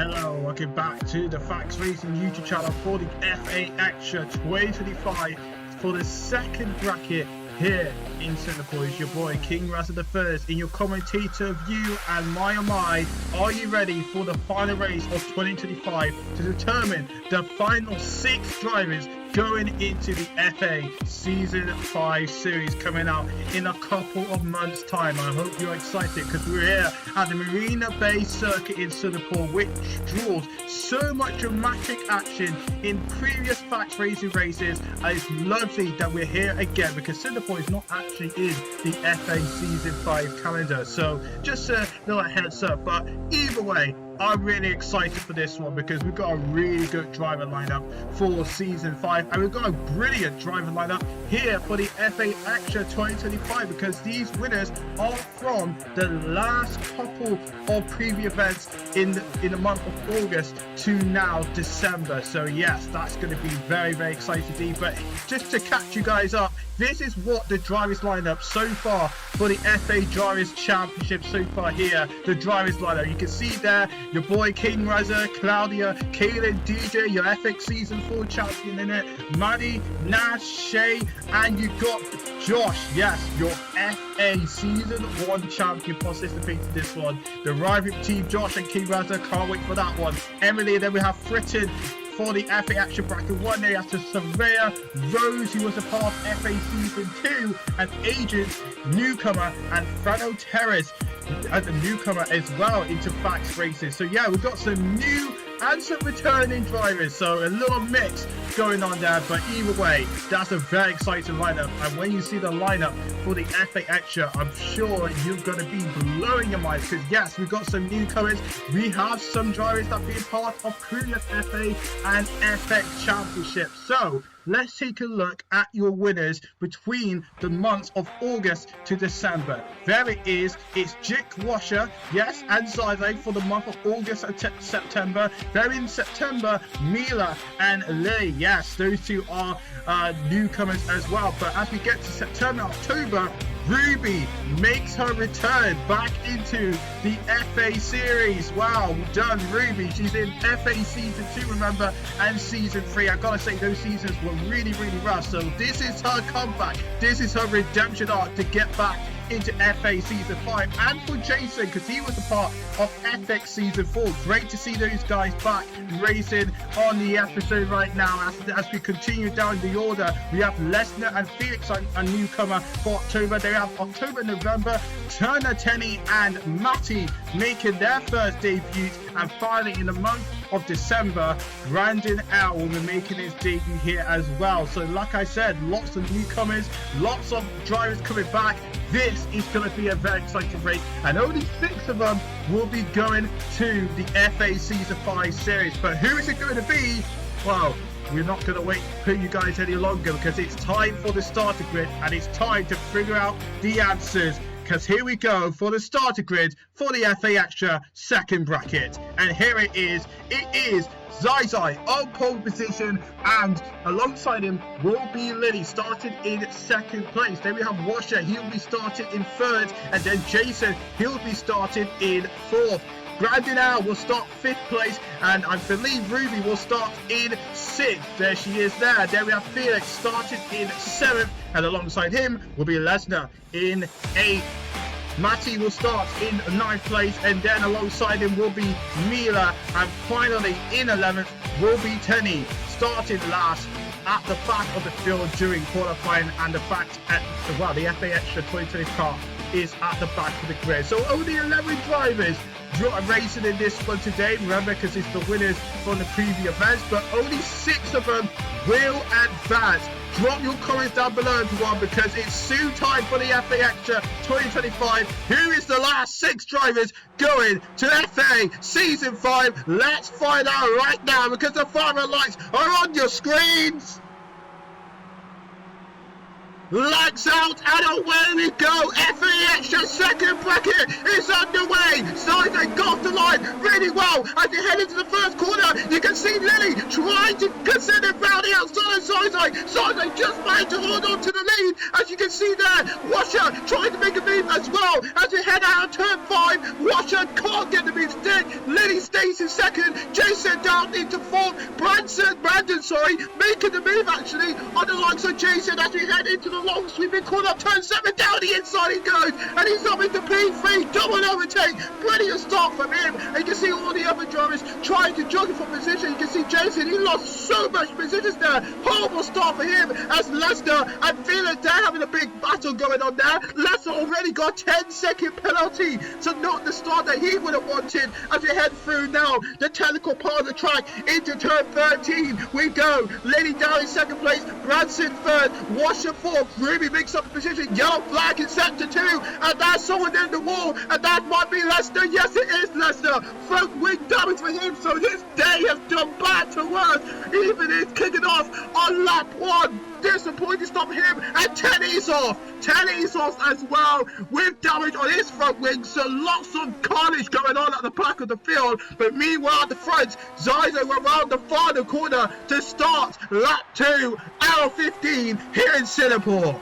Hello, welcome back to the FAX Racing YouTube channel for the FAX 2025 for the second bracket here in Singapore. It's your boy King Razza the First in your commentator view, and my oh my, are you ready for the final race of 2025 to determine the final 6 drivers going into the FA Season 5 series coming out in a couple of months' time? I hope you're excited because we're here at the Marina Bay Circuit in Singapore, which draws so much dramatic action in previous FAX Racing races, and it's lovely that we're here again because Singapore is not actually in the FA Season 5 calendar. So just a little heads up, but either way, I'm really excited for this one because we've got a really good driver lineup for Season 5, and we've got a brilliant driver lineup here for the FAX 2025 because these winners are from the last couple of preview events in the month of August to now December. So yes, that's going to be very, very exciting. But just to catch you guys up, this is what the drivers lineup so far for the FA Drivers Championship so far here. The drivers lineup, you can see there your boy King Razza, Claudia, Kaylin, DJ, your FX Season 4 champion in it, Maddie, Nash, Shay, and you got Josh, yes, your FA Season 1 champion participating in this one. The rival team, Josh and King Razza, can't wait for that one. Emily, then we have Fritton for the FA Action Bracket 1 day after Surveyor, Rose, who was a part of FA Season 2, and Agent, newcomer, and Frano Terrace as a newcomer as well into FAX Racing. So yeah, we've got some new and some returning drivers, so a little mix going on there, but either way, that's a very exciting lineup. And when you see the lineup for the FAX, I'm sure you're going to be blowing your minds because yes, we've got some newcomers, we have some drivers that have been part of previous FA and FX championships. So let's take a look at your winners between the months of August to December. There it is. It's Jick Washer, yes, and Zizai for the month of August and September. There in September, Mila and Lei. Yes, those two are newcomers as well. But as we get to September, October, Ruby makes her return back into the FA series. Wow, well done Ruby. She's in FA Season 2, remember, and Season 3. I gotta say, those seasons were really, really rough. So this is her comeback. This is her redemption arc to get back into FA Season 5. And for Jason, because he was a part of FX Season 4. Great to see those guys back racing on the episode right now. As we continue down the order, we have Lesnar and Felix, a newcomer for October. They have October, November, Turner, Tenny, and Matty making their first debut. And finally, in the month of December, Brandon L will be making his debut here as well. So like I said, lots of newcomers, lots of drivers coming back. This is going to be a very exciting race, and only 6 of them will be going to the FA Season 5 series. But who is it going to be? Well, we're not going to wait for you guys any longer because it's time for the starter grid, and it's time to figure out the answers. Because here we go for the starter grid for the FAX second bracket. And here it is. It is Zizai on pole position, and alongside him will be Lily, started in second place. Then we have Washer, he'll be started in third, and then Jason, he'll be started in fourth. Brandon Al will start 5th place, and I believe Ruby will start in 6th. There she is there. Then we have Felix started in 7th, and alongside him will be Lesnar in 8th. Matty will start in 9th place, and then alongside him will be Mila, and finally in 11th will be Tenny, starting last at the back of the field during qualifying. And the fact at the FAX 2020 car is at the back of the grid. So only 11 drivers racing in this one today, remember, because it's the winners from the previous events, but only 6 of them will advance. Drop your comments down below, everyone, because it's soon time for the FAX 2025. Who is the last 6 drivers going to FA Season 5? Let's find out right now, because the final lights are on your screens. Lights out, and away we go. FAX second bracket is underway. Zizai got the line really well as they head into the first corner. You can see Lily trying to consider down the outside Zai just managed to hold on to the lead, as you can see there. Washer trying to make a move as well as we head out of turn 5. Washer can't get the move stick. Lily stays in second. Jason down into fourth. Brandon, making the move actually on the likes of Jason as we head into the long sweeping corner. Turn 7 down the inside he goes, and he's up into P3. Double overtake. Brilliant start from him. And you can see all the other drivers trying to jockey for position. You can see Jason, he lost so much positions there. Horrible start for him as Lester and Felix, they're having a big battle going on there. Lester already got 10-second penalty, so not the start that he would have wanted as we head through now the technical part of the track into turn 13. We go. Lady down in second place, Branson third, Washer fourth, Ruby makes up the position, yellow flag in sector 2, and that's someone in the wall, and that might be Lester. Yes, it is Lester. Front wing damage for him, so his day has done bad to worse. Even is kicking off on lap 1. Disappointing stop for him, and Tenny's off as well with damage on his front wing, so lots of carnage going on at the back of the field. But meanwhile at the front, Zizo went around the final corner to start lap 2 out of 15 here in Singapore.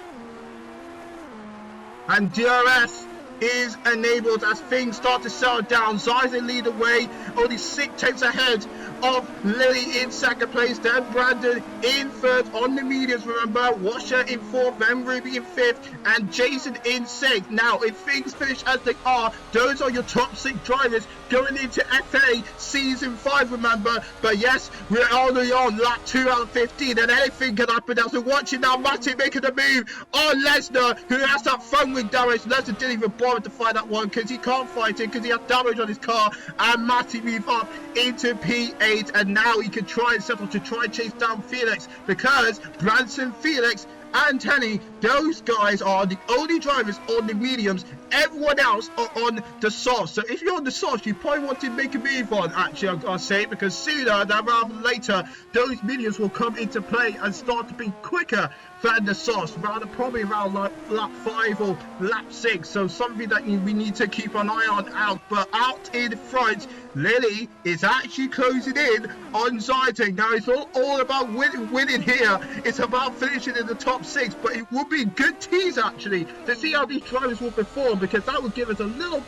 And DRS is enabled as things start to settle down. Zizo lead the way, only 6 tenths ahead of Lily in second place, then Brandon in third on the mediums, remember, Washer in fourth, then Ruby in fifth, and Jason in sixth. Now, if things finish as they are, those are your top 6 drivers going into FA Season 5, remember. But yes, we're only on lap 2 out of 15, and anything can happen as we're watching now. Matty making a move on Lesnar, who has that front wing damage. Lesnar didn't even bother to fight that one because he can't fight it because he has damage on his car, and Matty move up into P8. And now he can try and settle to try and chase down Felix, because Branson, Felix and Tenny, those guys are the only drivers on the mediums. Everyone else are on the softs. So if you're on the softs, you probably want to make a move on, actually, I'll say it, because sooner than rather than later, those mediums will come into play and start to be quicker than the softs, probably around like lap 5 or lap 6. So something that we need to keep an eye on out. But out in front, Lily is actually closing in on Zytek. Now it's all about winning here. It's about finishing in the top 6, but it would be a good tease actually to see how these drivers will perform, because that would give us a little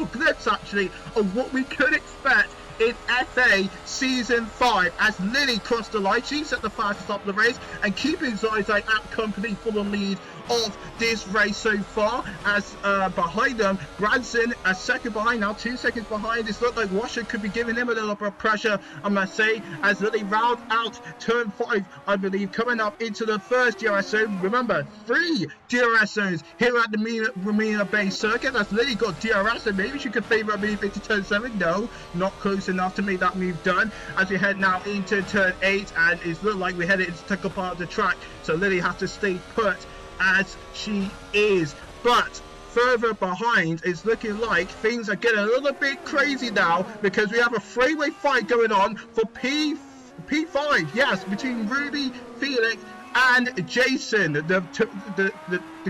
glimpse actually of what we could expect in FA Season 5 as Lily crossed the line. She's at the fastest up the race and keeping Zizai at company for the lead of this race so far, as behind them Branson a second behind, now 2 seconds behind. This looked like Washer could be giving him a little bit of pressure, I must say, as Lily round out turn 5, I believe, coming up into the first DRS zone. Remember, 3 DRS zones here at the Marina Bay circuit, as Lily got DRS, and maybe she could favour a move into turn 7. No, not close enough to make that move done, as we head now into turn 8, and it's looked like we're headed into the technical part of the track, so Lily has to stay put as she is. But further behind, it's looking like things are getting a little bit crazy now, because we have a three-way fight going on for P5, yes, between Ruby, Felix and Jason. The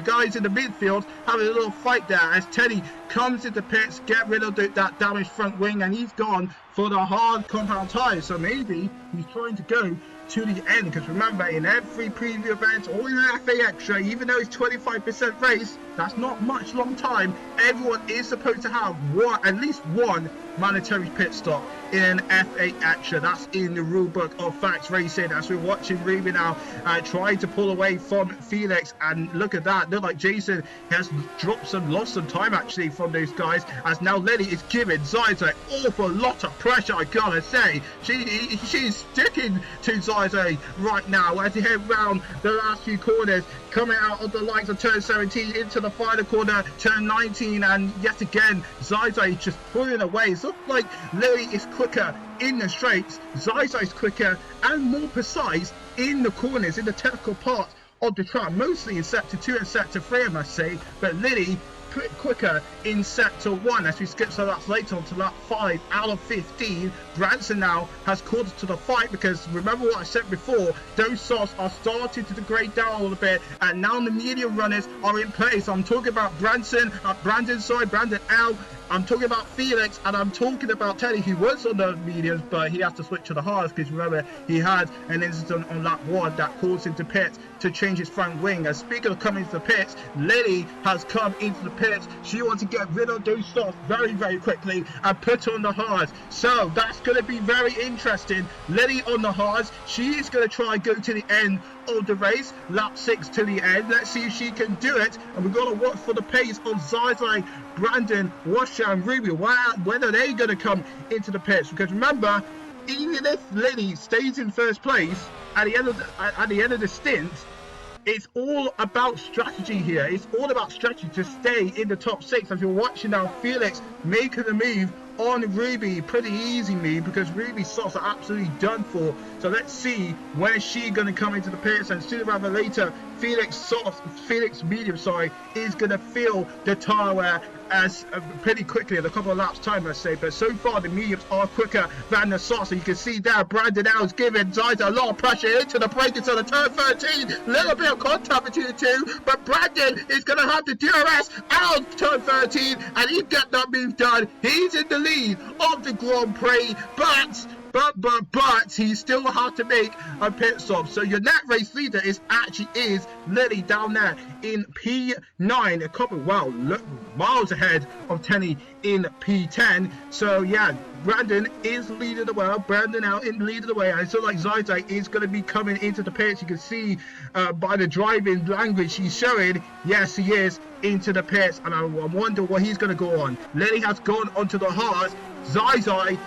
guys in the midfield having a little fight there as Teddy comes into pits, get rid of that damaged front wing, and he's gone for the hard compound tires. So maybe he's trying to go to the end, because remember, in every preview event or in an FA Extra, even though it's 25% race, that's not much long time, everyone is supposed to have at least one mandatory pit stop in an FA Extra. That's in the rule book of FAX Racing, as we're watching Ruby now trying to pull away from Felix, and look at that, look like Jason has lost some time actually from those guys, as now Lily is giving Ziza an awful lot of pressure, I gotta say. She's sticking to Ziza right now as he head round the last few corners, coming out of the likes of turn 17 into the final corner, turn 19, and yet again Ziza is just pulling away. It looks like Lily is quicker in the straights, Ziza is quicker and more precise in the corners, in the technical part of the track, mostly in sector 2 and sector 3, I must say, but Lily quicker in sector 1 as we skip some laps later on to lap 5 out of 15. Branson now has called us to the fight, because remember what I said before, those softs are starting to degrade down a little bit, and now the medium runners are in place. I'm talking about Brandon L I'm talking about Felix, and I'm talking about Teddy, who was on the mediums, but he has to switch to the hards because remember he had an incident on lap 1 that caused him to pit to change his front wing. And speaking of coming into the pits, Lily has come into the pits. She wants to get rid of those softs very, very quickly and put on the hards. So that's going to be very interesting. Lily on the hards. She's going to try and go to the end of the race, lap 6 to the end. Let's see if she can do it. And we're going to watch for the pace of Zai, Brandon, Wondershare and Ruby. When are they going to come into the pits? Because remember, even if Lily stays in first place at the end of the stint, it's all about strategy here. It's all about strategy to stay in the top 6. As you're watching now, Felix making the move on Ruby. Pretty easy move because Ruby's softs are absolutely done for. So let's see when she's going to come into the pits, and sooner rather than later, Felix medium, is going to feel the tire wear as pretty quickly in a couple of laps time, let's say. But so far the mediums are quicker than the softs. So you can see there Brandon now is giving Ziza a lot of pressure into the brake into the turn 13. Little bit of contact between the two, but Brandon is going to have the DRS out of turn 13, and he get that move done. He's in the lead of the Grand Prix, but he still has to make a pit stop. So your net race leader is Lily down there in P9, a couple, wow, look, miles ahead of Tenny in P10. So yeah, Brandon is leading the way. Brandon out in leading the way, and so like Zai is going to be coming into the pits. You can see by the driving language he's showing, yes, he is into the pits, and I wonder what he's going to go on. Lily has gone onto the hards. Zai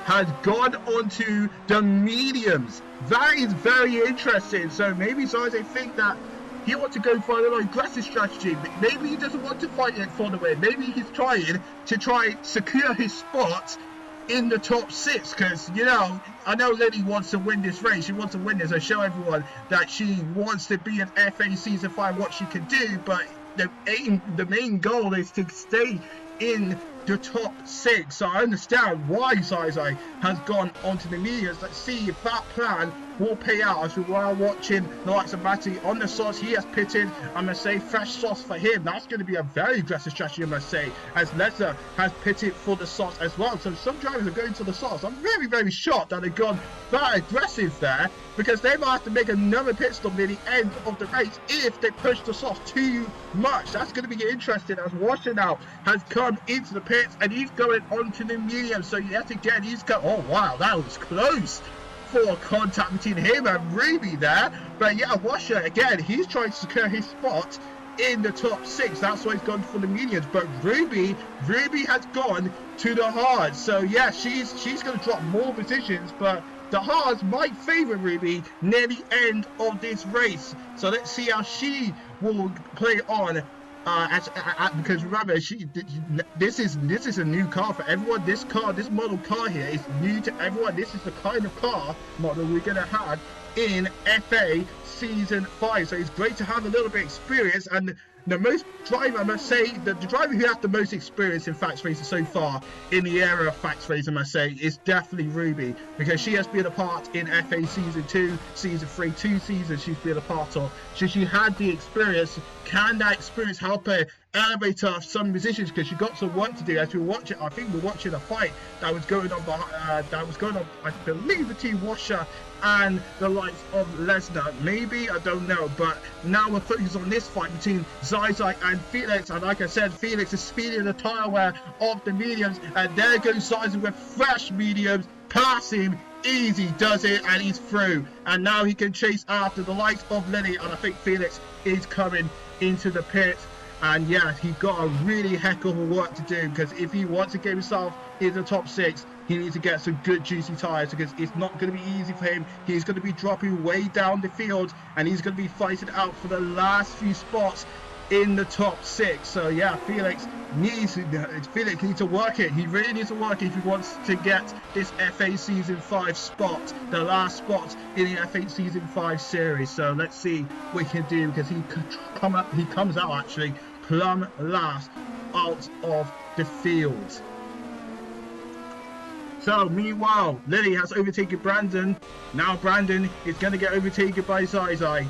has gone onto the mediums. That is very interesting. So maybe Zai think that he wants to go for a little aggressive strategy. Maybe he doesn't want to fight it for the win. Maybe he's trying to secure his spot in the top 6, because you know, I know Lily wants to win this race. She wants to win this and show everyone that she wants to be an FA Season 5, what she can do. But the main goal is to stay in the top 6. So I understand why Zai has gone onto the mediums. Let's see if that plan will pay out. As we are watching the likes of Matty on the sauce, he has pitted. I must say, fresh sauce for him. That's going to be a very aggressive strategy, I must say, as Lesnar has pitted for the sauce as well. So some drivers are going to the sauce. I'm very, very shocked that they've gone that aggressive there, because they might have to make another pit stop near the end of the race if they push the sauce too much. That's going to be interesting, as Washer now has come into the pits and he's going onto the medium. So yet again, he's got, oh wow, that was close for contact between him and Ruby there. But yeah, Washer again, he's trying to secure his spot in the top 6. That's why he's gone for the mediums. But Ruby has gone to the hards. So yeah, she's going to drop more positions, but the hards might favor Ruby near the end of this race. So let's see how she will play on. Because remember, this is a new car for everyone. This model car here is new to everyone. This is the kind of car model we're gonna have in FA Season 5. So it's great to have a little bit of experience. And the most driver, I must say, the driver who has the most experience in FAX Racing so far in the era of FAX Racing, I must say, is definitely Ruby, because she has been a part in FA Season 2, Season 3, 2 seasons she's been a part of. So she had the experience. Can that experience help her elevate her some positions? Because she got some work to do. As we watch it, I think we're watching a fight that was going on, I believe, between Washer and the likes of Lesnar. Maybe, I don't know, but now we're focused on this fight between Zai and Felix. And like I said, Felix is speeding the tire wear of the mediums, and there goes Zai with fresh mediums, pass him, easy does it, and he's through. And now he can chase after the likes of Lily, and I think Felix is coming into the pit. And yeah, he got a really heck of a work to do, because if he wants to get himself in the top 6, he needs to get some good juicy tires, because it's not going to be easy for him. He's going to be dropping way down the field, and he's going to be fighting out for the last few spots in the top 6. So yeah, Felix needs to work it. He really needs to work it if he wants to get this FA Season 5 spot, the last spot in the FA Season 5 series. So let's see what he can do, because he comes out actually plumb last out of the field. So meanwhile, Lily has overtaken Brandon. Now Brandon is going to get overtaken by Zai. Zai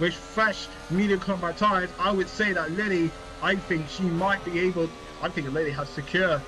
with fresh medium combat tires. I would say that Lily, I think she might be able I think the lady has secure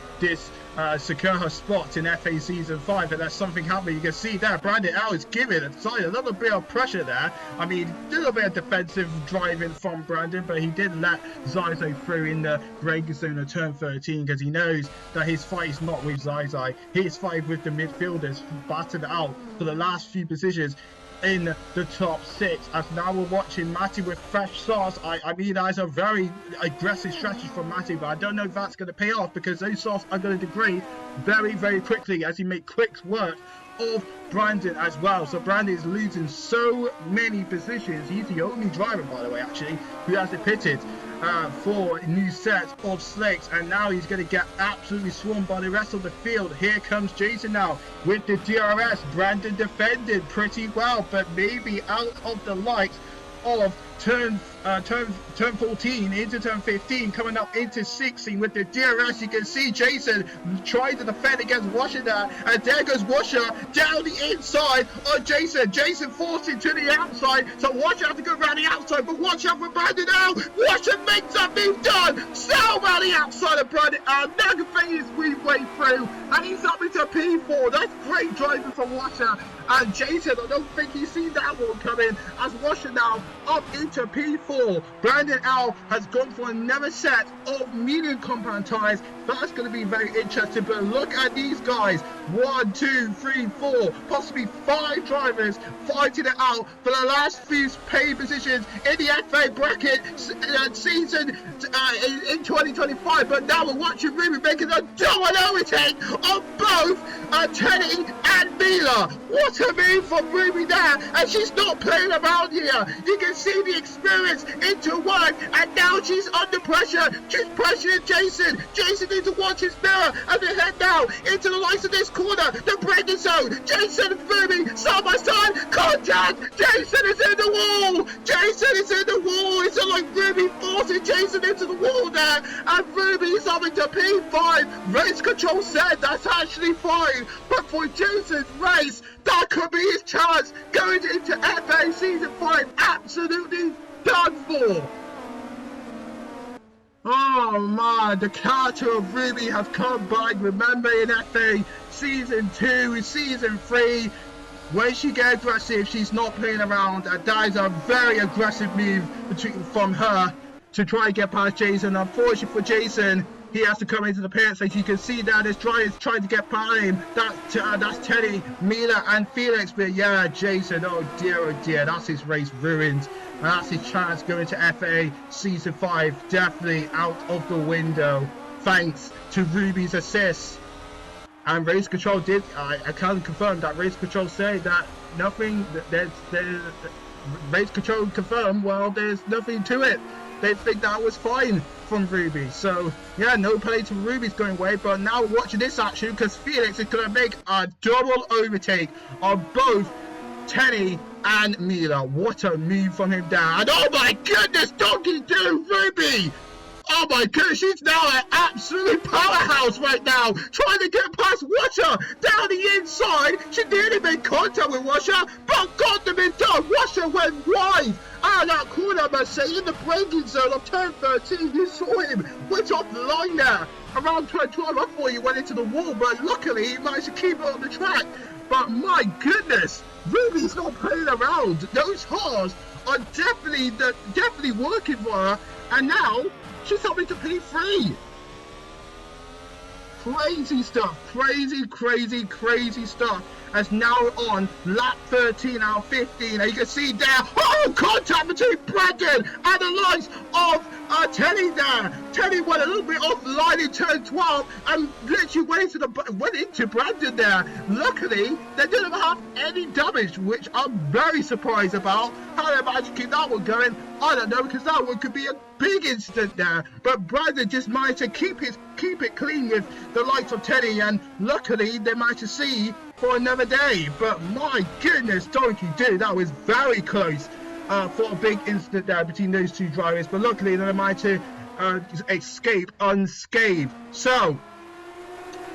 her spot in FA Season 5, and there's something happening. You can see there, Brandon L is giving a little bit of pressure there. I mean, a little bit of defensive driving from Brandon, but he did let Zizou through in the braking zone of turn 13 because he knows that his fight is not with Zizou. He's fighting with the midfielders, battered out for the last few positions in the top 6. As now we're watching Matty with fresh sauce. I mean, that's a very aggressive strategy from Matty, but I don't know if that's going to pay off because those sauce are going to degrade very, very quickly as he makes quick work of Brandon as well. So Brandon is losing so many positions. He's the only driver, by the way, actually, who has it pitted for a new set of slicks, and now he's going to get absolutely swarmed by the rest of the field. Here comes Jason now with the DRS. Brandon defended pretty well, but maybe out of the likes of turn 14 into turn 15, coming up into 16 with the DRS. You can see Jason trying to defend against Washer there, and there goes Washer down the inside on Jason. Jason forced it to the outside, so Washer has to go around the outside, but watch out for Brandon now. Washer makes that move done, so around the outside of Brandon now can make his way through, and he's up into P4. That's great driving from Washer. And Jason, I don't think he's seen that one coming, as Washer now up into P4. Brandon L has gone for another set of medium compound tyres. That's going to be very interesting, but look at these guys. 1, 2, 3, 4, possibly 5 drivers fighting it out for the last few paid positions in the FA bracket season in 2025. But now we're watching Ruby making a double overtake on both Teddy and Mila. What a move from Ruby there, and she's not playing around here. You can see the experience into work, and now she's under pressure. She's pressuring Jason. Jason needs to watch his mirror as they head now into the lights of this corner, the braking zone. Jason and Ruby side by side, contact. Jason is in the wall. Jason is in the wall. It's like Ruby forcing Jason into the wall there, and Ruby is up into P5. Race control said that's actually fine, but for Jason's race, that could be his chance going into FA Season 5. Absolutely done for. Oh man, the character of Ruby has come back. Remember in FA Season 2, Season 3, when she gets aggressive, she's not playing around, and that is a very aggressive move from her to try and get past Jason. Unfortunately for Jason, he has to come into the pit, so you can see that his drivers trying to get by him. That's Teddy, Mila, and Felix. But yeah, Jason, oh dear, that's his race ruined. And that's his chance going to FA Season 5. Definitely out of the window, thanks to Ruby's assist. And race control did, I can confirm that race control said that nothing, race control confirmed, well, there's nothing to it. They think that was fine from Ruby. So yeah, no penalty to Ruby's going away. But now watching this action, because Felix is going to make a double overtake on both Tenny and Mila. What a move from him there. And oh my goodness, Donkey Do Ruby! Oh my goodness, she's now an absolute powerhouse right now, trying to get past Washer down the inside. She nearly made contact with Washer, but got them in done. Washer went wide out of that corner, I must say, in the braking zone of turn 13. You saw him, went off the line there. Around turn 12, I thought he went into the wall, but luckily he managed to keep it on the track. But my goodness, Ruby's not playing around. Those cars are definitely working for her, and now she's up into P3. Crazy stuff. Crazy stuff. As now on lap 13 out of 15. And you can see there, oh, contact between Brandon and the likes of Teddy there. Teddy went a little bit off the line in turn 12 and literally went into Brandon there. Luckily, they didn't have any damage, which I'm very surprised about. How they managed to keep that one going, I don't know, because that one could be a big incident there. But Brandon just managed to keep it clean with the likes of Teddy, and luckily they managed to see for another day. But my goodness, Donkey Do, that was very close for a big incident there between those two drivers. But luckily they managed to escape unscathed. So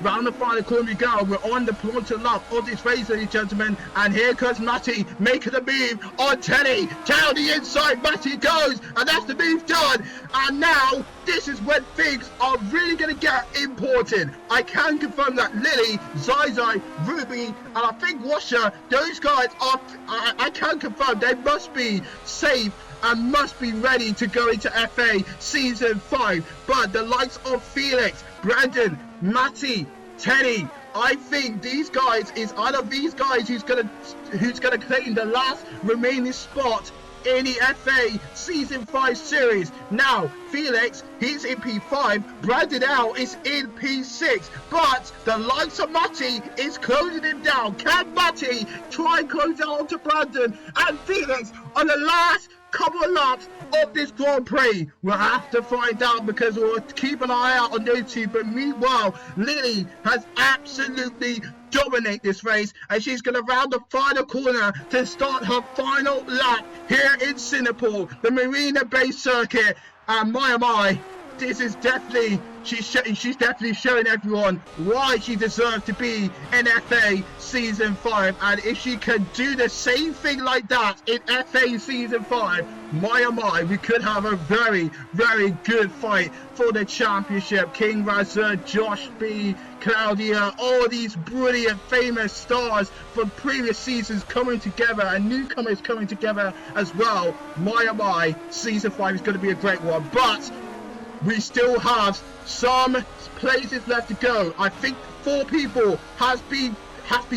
Round the final corner we go. We're on the penultimate lap of this race, ladies and gentlemen. And here comes Matty making the move on Teddy. Down the inside, Matty goes. And that's the move done. And now, this is when things are really going to get important. I can confirm that Lily, Zai, Ruby, and I think Washer, those guys are, I can confirm they must be safe and must be ready to go into FA Season 5. But the likes of Felix, Brandon, Matty, Teddy, I think these guys is one of these guys who's gonna claim the last remaining spot in the FA Season 5 series. Now, Felix, he's in P5, Brandon L is in P6, but the likes of Matty is closing him down. Can Matty try and close down onto Brandon and Felix on the last couple of laps of this Grand Prix? We'll have to find out, because we'll keep an eye out on those two. But meanwhile, Lily has absolutely dominated this race, and she's going to round the final corner to start her final lap here in Singapore, the Marina Bay Circuit. And my, this is definitely, she's definitely showing everyone why she deserves to be in FA Season 5. And if she can do the same thing like that in FA Season 5, my, we could have a very, very good fight for the championship. King Razza, Josh B, Claudia, all these brilliant, famous stars from previous seasons coming together, and newcomers coming together as well. My, Season 5 is going to be a great one. But we still have some places left to go. I think 4 people have been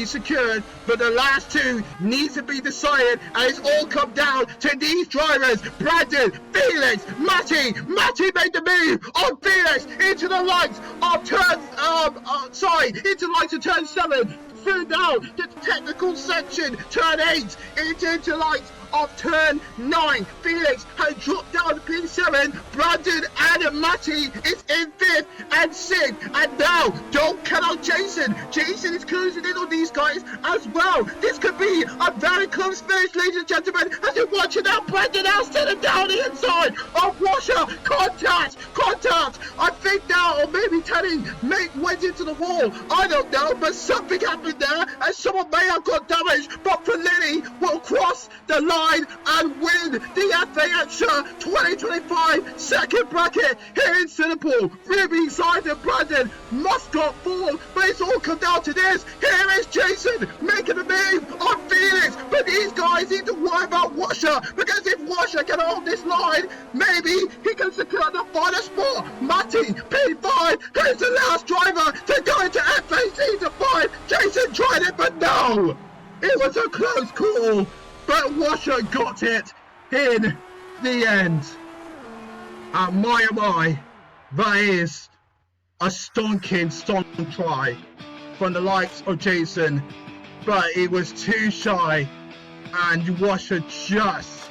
secured, but the last 2 need to be decided, and it's all come down to these drivers. Brandon, Felix, Matty made the move on Felix into the lights of turn into the lights of turn 7, through down the technical section, turn 8 into lights of turn 9. Felix has dropped down to P7. Brandon and Matty is in 5th and 6th. And now, don't count out Jason. Jason is closing in on these guys as well. This could be a very close finish, ladies and gentlemen. As you're watching now, Brandon now standing down the inside of Washer. Contact. I think now, or maybe Teddy went into the wall. I don't know, but something happened there, and someone may have got damaged. But for Lily will cross the line and win the FAX 2025 second bracket here in Singapore. Ruby, Side and Brandon must got fall, but it's all come down to this. Here is Jason making a move on Felix, but these guys need to worry about Washer, because if Washer can hold this line, maybe he can secure the final spot. Matty, P5, goes the last driver to go into FA Season 5. Jason tried it, but no, it was a close call. But Washer got it in the end. And my, that is a stonking try from the likes of Jason. But it was too shy, and Washer just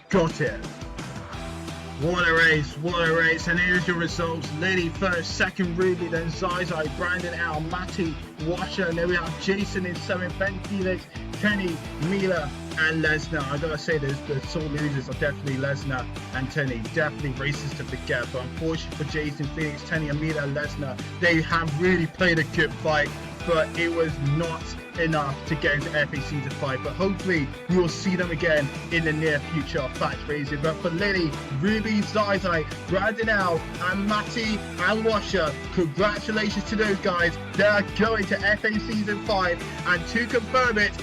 got it. What a race, and here's your results. Lily first, second Ruby, then Zai, Brandon L, Matty, Washer, and then we have Jason in 7th, Ben Felix, Kenny, Mila, and Lesnar. I gotta say, the sole losers are definitely Lesnar and Tenny. Definitely races to forget, but unfortunately for Jason, Felix, Tenny, Mila, and Lesnar, they have really played a good fight, but it was not enough to get into FA Season 5. But hopefully we will see them again in the near future of FAX Racing. But for Lily, Ruby, Zai, Brandon L, and Matty and Washer, congratulations to those guys. They are going to FA Season 5, and to confirm it,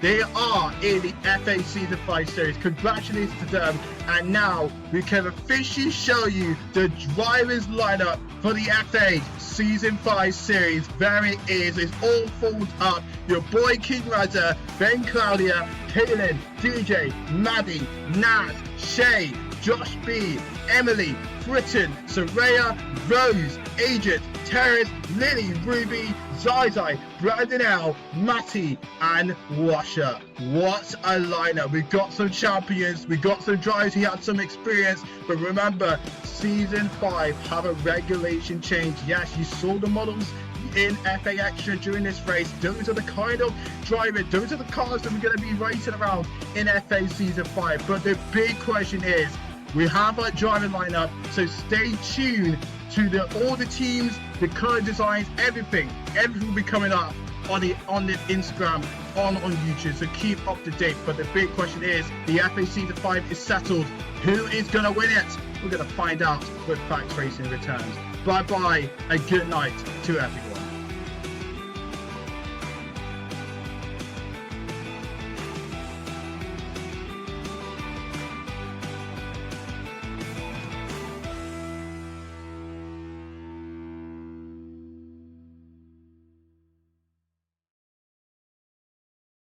they are in the FA Season 5 series. Congratulations to them. And now we can officially show you the drivers lineup for the FA Season 5 series. There it is. It's all folded up. Your boy King Razza, Ben Claudia, Kaylin, DJ, Maddie, Naz, Shay, Josh B, Emily, Britton, Soraya, Rose, Agent, Terrace, Lily, Ruby, Zai, Brandon L, Matty, and Washer. What a lineup. We got some champions, we got some drivers who had some experience, but remember, Season 5 have a regulation change. Yes, you saw the models in FA Extra during this race. Those are the kind of drivers, those are the cars that we're going to be racing around in FA Season 5. But the big question is, we have our driving lineup, so stay tuned to all the teams, the colour designs, everything will be coming up on the Instagram, on YouTube, so keep up to date. But the big question is, the FAC the 5 is settled. Who is going to win it? We're going to find out when FAX Racing returns. Bye bye and good night to everyone.